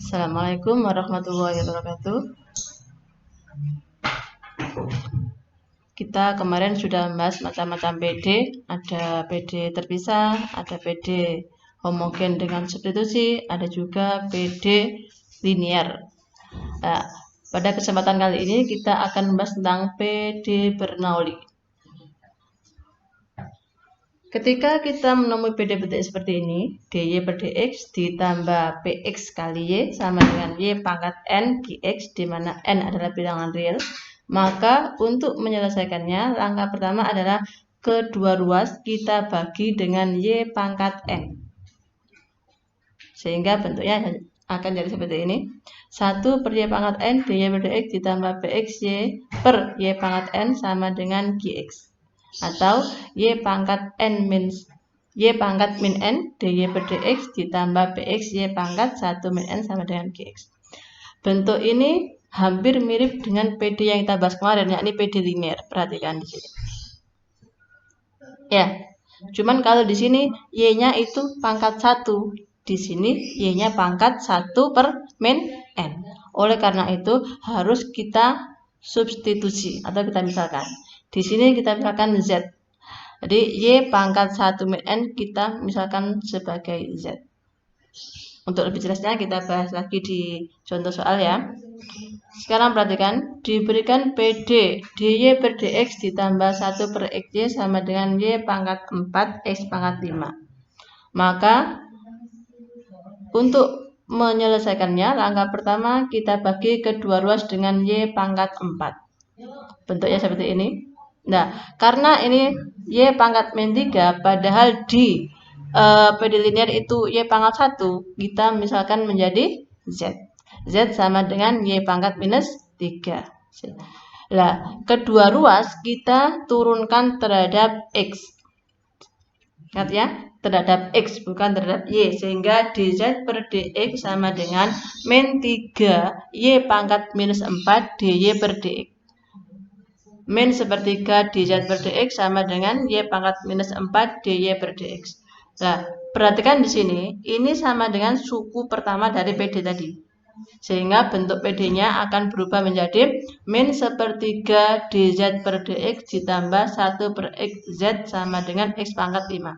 Assalamualaikum warahmatullahi wabarakatuh. Kita kemarin sudah membahas macam-macam PD, ada PD terpisah, ada PD homogen dengan substitusi, ada juga PD linear. Nah, pada kesempatan kali ini kita akan membahas tentang PD Bernoulli. Ketika kita menemui PD seperti ini, dy per dx ditambah px kali y sama dengan y pangkat n gx, di mana n adalah bilangan real, maka untuk menyelesaikannya, langkah pertama adalah kedua ruas kita bagi dengan y pangkat n. Sehingga bentuknya akan jadi seperti ini. 1 per y pangkat n dy per dx ditambah px y per y pangkat n sama dengan gx. Atau y pangkat n min y pangkat min n dy per dx ditambah px y pangkat 1 min n sama dengan gx. Bentuk ini hampir mirip dengan PD yang kita bahas kemarin, yakni PD linear. Perhatikan di sini. Ya, cuman kalau di sini y-nya itu pangkat 1, di sini y-nya pangkat 1 per min n. Oleh karena itu harus kita substitusi atau kita misalkan. Di sini kita misalkan z. Jadi y pangkat 1 min n kita misalkan sebagai z. Untuk lebih jelasnya kita bahas lagi di contoh soal ya. Sekarang perhatikan, diberikan PD dy per dx ditambah 1 per xy sama dengan y pangkat 4 x pangkat 5. Maka untuk menyelesaikannya, langkah pertama kita bagi kedua ruas dengan y pangkat 4. Bentuknya seperti ini. Nah, karena ini y pangkat min 3, padahal di PD linear itu y pangkat 1, kita misalkan menjadi z. Z sama dengan y pangkat minus 3. Nah, kedua ruas kita turunkan terhadap x. Ingat ya, terhadap x bukan terhadap y. Sehingga dz per dx sama dengan min 3 y pangkat minus 4 dy per dx. Min sepertiga dz per dx sama dengan y pangkat minus 4 dy per dx. Nah, perhatikan di sini, ini sama dengan suku pertama dari PD tadi. Sehingga bentuk PD-nya akan berubah menjadi min sepertiga dz per dx ditambah 1 per xz sama dengan x pangkat 5.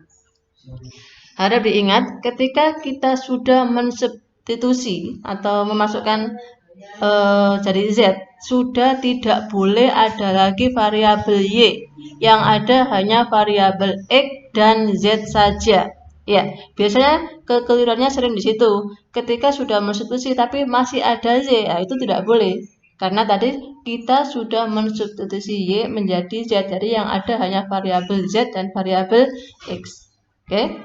Harap diingat, ketika kita sudah mensubstitusi atau memasukkan jadi z, sudah tidak boleh ada lagi variabel y, yang ada hanya variabel x dan z saja. Ya, biasanya kekeliruannya sering di situ. Ketika sudah mensubstitusi tapi masih ada z, ya itu tidak boleh. Karena tadi kita sudah mensubstitusi y menjadi z, jadi yang ada hanya variabel z dan variabel x. Oke?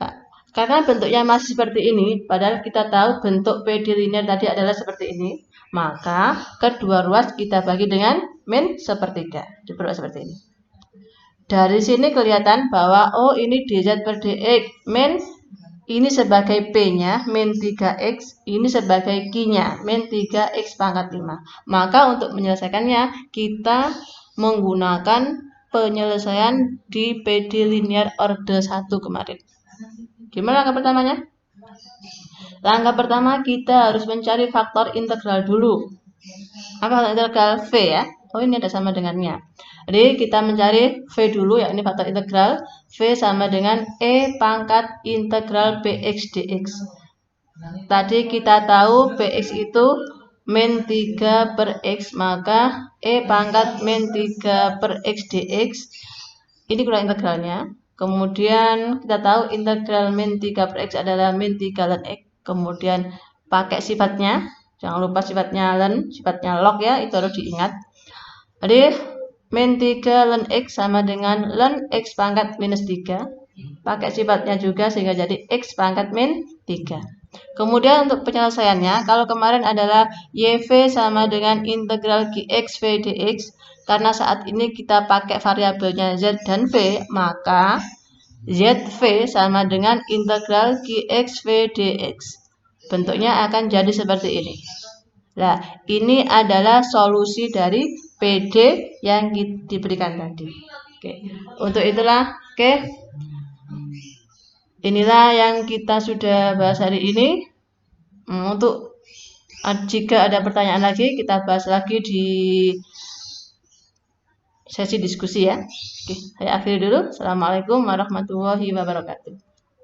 Nah, karena bentuknya masih seperti ini, padahal kita tahu bentuk PD linear tadi adalah seperti ini, maka kedua ruas kita bagi dengan min sepertiga. Diperbuat seperti ini. Dari sini kelihatan bahwa oh ini dz per dx min ini sebagai p-nya min 3x, ini sebagai q-nya min 3x pangkat 5. Maka untuk menyelesaikannya kita menggunakan penyelesaian di PD linear orde 1 kemarin. Gimana langkah pertamanya? Langkah pertama kita harus mencari faktor integral dulu. Apa faktor integral? V ya. Oh ini ada sama dengannya. Jadi kita mencari V dulu, yakni faktor integral. V sama dengan E pangkat integral Px dx. Tadi kita tahu Px itu min 3 per x, maka E pangkat min 3 per x dx. Ini kurang integralnya. Kemudian kita tahu integral min 3 per x adalah min 3 ln x. Kemudian pakai sifatnya. Jangan lupa sifatnya ln, sifatnya log ya, itu harus diingat. Jadi min 3 ln x sama dengan ln x pangkat minus 3. Pakai sifatnya juga sehingga jadi x pangkat min 3. Kemudian untuk penyelesaiannya, kalau kemarin adalah yv sama dengan integral gx v dx. Karena saat ini kita pakai variabelnya z dan v, maka zv sama dengan integral gx v dx. Bentuknya akan jadi seperti ini. Nah, ini adalah solusi dari PD yang diberikan tadi. Oke. Untuk itulah, inilah yang kita sudah bahas hari ini. Untuk jika ada pertanyaan lagi, kita bahas lagi di sesi diskusi ya. Oke, saya akhiri dulu. Assalamualaikum warahmatullahi wabarakatuh.